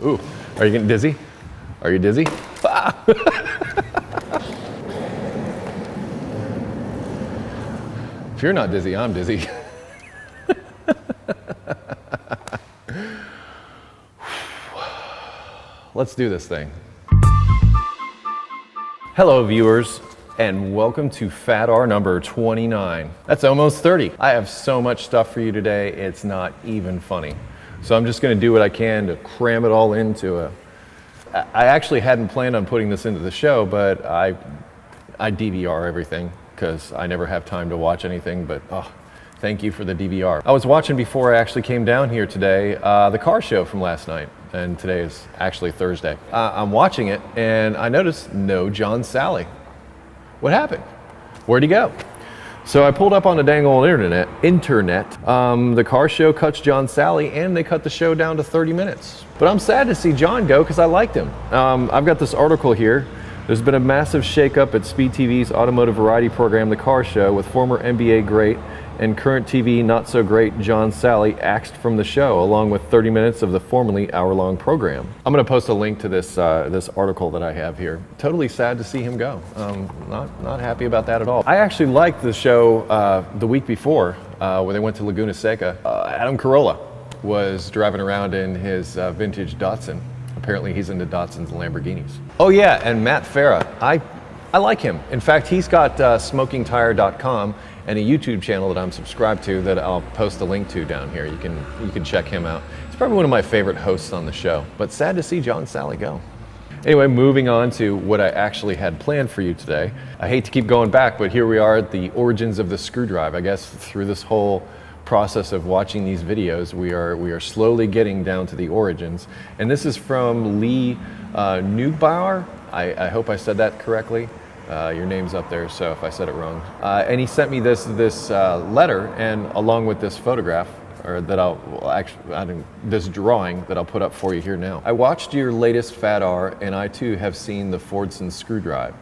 Ooh, are you getting dizzy? Are you dizzy? Ah. If you're not dizzy, I'm dizzy. Let's do this thing. Hello viewers, and welcome to FATR number 29. That's almost 30. I have so much stuff for you today, it's not even funny. So I'm just gonna do what I can to cram it all into I actually hadn't planned on putting this into the show, but I DVR everything because I never have time to watch anything, but thank you for the DVR. I was watching before I actually came down here today, the car show from last night, and today is actually Thursday. I'm watching it and I noticed no John Salley. What happened? Where'd he go? So I pulled up on the dang old internet. The car show cuts John Salley and they cut the show down to 30 minutes. But I'm sad to see John go because I liked him. I've got this article here. There's been a massive shakeup at Speed TV's automotive variety program, The Car Show, with former NBA great and current TV not so great John Salley axed from the show, along with 30 minutes of the formerly hour-long program. I'm going to post a link to this this article that I have here. Totally sad to see him go. Not happy about that at all. I actually liked the show the week before where they went to Laguna Seca. Adam Carolla was driving around in his vintage Datsun. Apparently he's into Datsuns and Lamborghinis. Oh yeah, and Matt Farah. I like him. In fact, he's got smokingtire.com and a YouTube channel that I'm subscribed to that I'll post a link to down here. You can check him out. He's probably one of my favorite hosts on the show, but sad to see John Salley go. Anyway, moving on to what I actually had planned for you today. I hate to keep going back, but here we are at the origins of the screw drive. I guess through this whole process of watching these videos, we are slowly getting down to the origins. And this is from Lee Neubauer. I hope I said that correctly. Your name's up there, so if I said it wrong. And he sent me this letter, and along with this photograph, or that this drawing that I'll put up for you here now. I watched your latest FATR, and I too have seen the Fordson screw drive.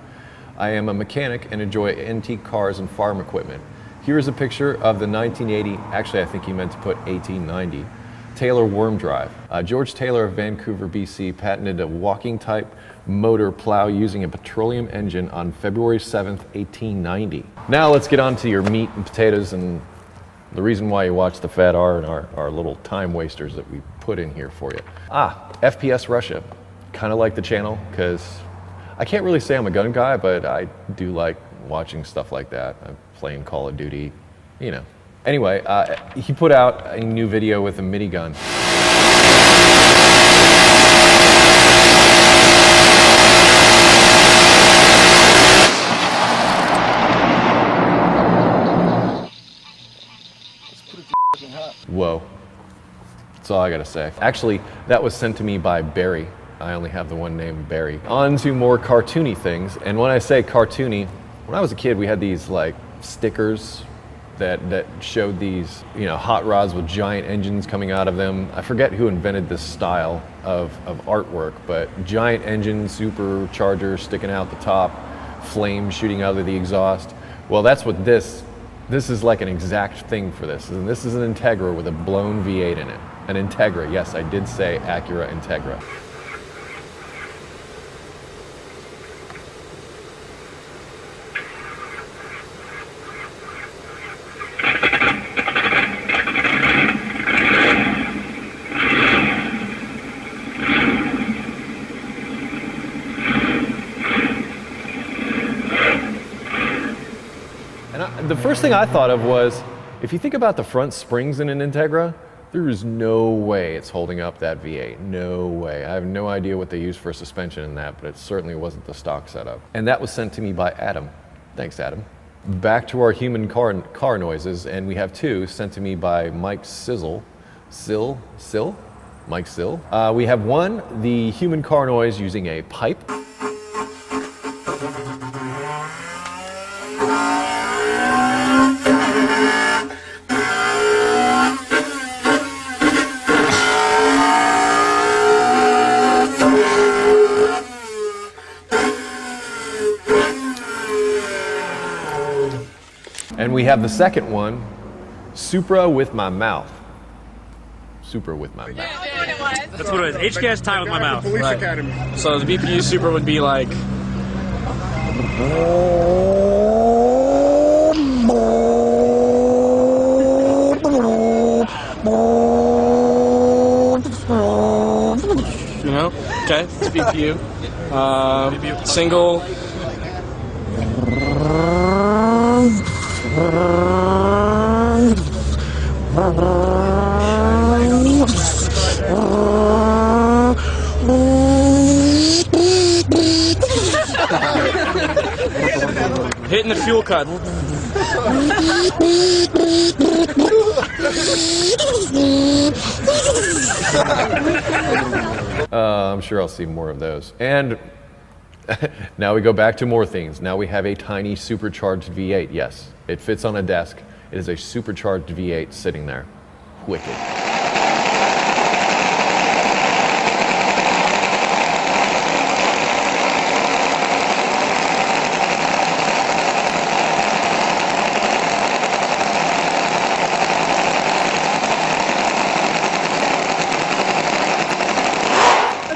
I am a mechanic and enjoy antique cars and farm equipment. Here is a picture of the 1980, actually I think he meant to put 1890, Taylor worm drive. George Taylor of Vancouver, BC patented a walking type motor plow using a petroleum engine on February 7th, 1890. Now let's get on to your meat and potatoes and the reason why you watch the FATR and our little time wasters that we put in here for you. FPSRussia. Kind of like the channel because I can't really say I'm a gun guy, but I do like watching stuff like that. I'm playing Call of Duty, you know. Anyway, he put out a new video with a minigun. Whoa. That's all I gotta say. Actually, that was sent to me by Barry. I only have the one name, Barry. On to more cartoony things. And when I say cartoony, when I was a kid, we had these like stickers that showed these, you know, hot rods with giant engines coming out of them. I forget who invented this style of artwork, but giant engine, supercharger sticking out the top, flames shooting out of the exhaust. Well, that's what this is like an exact thing for this. And this is an Integra with a blown V8 in it. An Integra, yes, I did say Acura Integra. The first thing I thought of was, if you think about the front springs in an Integra, there is no way it's holding up that V8. No way. I have no idea what they used for suspension in that, but it certainly wasn't the stock setup. And that was sent to me by Adam. Thanks, Adam. Back to our human car noises, and we have two sent to me by Mike Sizzle. Mike Sill. We have one, the human car noise using a pipe. And we have the second one, Supra with my mouth. Supra with my mouth. That's what it is. HK has time with my mouth. Police Academy. So the BPU Supra would be like. You know? Okay, it's BPU. Single. Hitting the fuel cut. I'm sure I'll see more of those. And now we go back to more things. Now we have a tiny supercharged V8. Yes, it fits on a desk. It is a supercharged V8 sitting there. Wicked.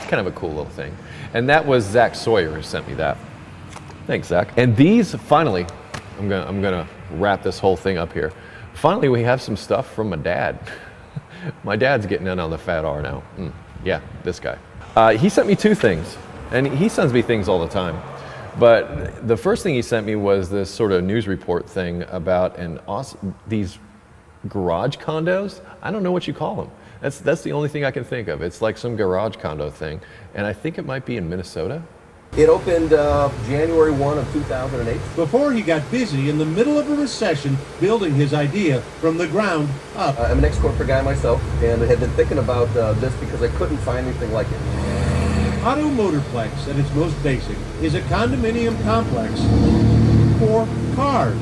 Kind of a cool little thing. And that was Zach Sawyer who sent me that. Thanks, Zach. And these, finally, I'm gonna wrap this whole thing up here. Finally, we have some stuff from my dad. My dad's getting in on the FATR now. Yeah, this guy. He sent me two things, and he sends me things all the time. But the first thing he sent me was this sort of news report thing about these garage condos. I don't know what you call them. That's the only thing I can think of. It's like some garage condo thing, and I think it might be in Minnesota. It opened January 1 of 2008. Before he got busy in the middle of a recession building his idea from the ground up. I'm an ex-corporate guy myself, and I had been thinking about this because I couldn't find anything like it. Auto Motorplex, at its most basic, is a condominium complex for cars.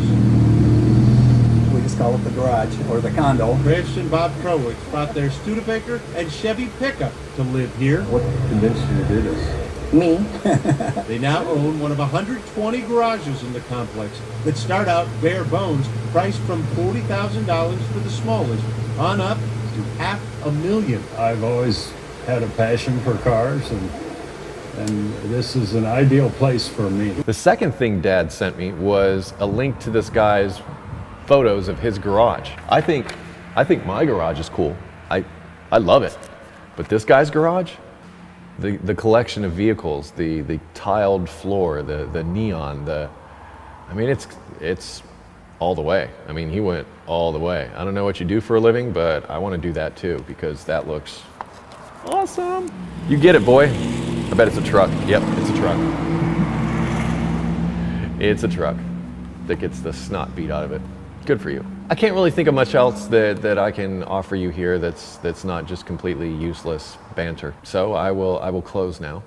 We just call it the garage, or the condo. Chris and Bob Crowicz brought their Studebaker and Chevy pickup to live here. What convinced you to do this? Me? They now own one of 120 garages in the complex that start out bare bones, priced from $40,000 for the smallest, on up to $500,000. I've always had a passion for cars, and this is an ideal place for me. The second thing Dad sent me was a link to this guy's photos of his garage. I think my garage is cool. I love it. But this guy's garage, the collection of vehicles, the tiled floor, the neon, I mean it's all the way. I mean, he went all the way. I don't know what you do for a living, but I want to do that too because that looks awesome. You get it, boy. I bet it's a truck. Yep, it's a truck. It's a truck that gets the snot beat out of it. Good for you. I can't really think of much else that I can offer you here that's not just completely useless banter. So I will close now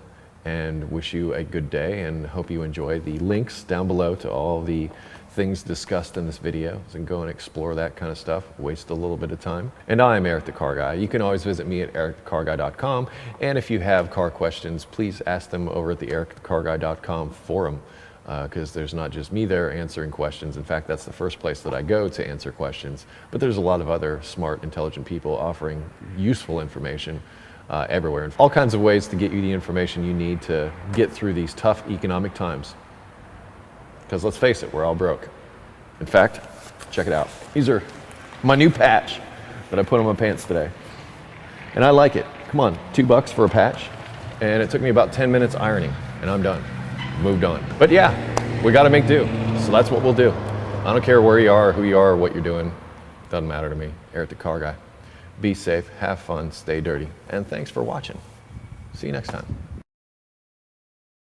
and wish you a good day and hope you enjoy the links down below to all the things discussed in this video, and go and explore that kind of stuff, waste a little bit of time. And I'm Eric the Car Guy. You can always visit me at EricTheCarGuy.com, and if you have car questions, please ask them over at the EricTheCarGuy.com forum, because there's not just me there answering questions. In fact, that's the first place that I go to answer questions, but there's a lot of other smart, intelligent people offering useful information everywhere, and all kinds of ways to get you the information you need to get through these tough economic times. Because let's face it, we're all broke. In fact, check it out. These are my new patch that I put on my pants today. And I like it. Come on, $2 for a patch. And it took me about 10 minutes ironing, and I'm done. Moved on. But yeah, we gotta make do. So that's what we'll do. I don't care where you are, who you are, what you're doing. Doesn't matter to me. Eric the Car Guy. Be safe, have fun, stay dirty. And thanks for watching. See you next time.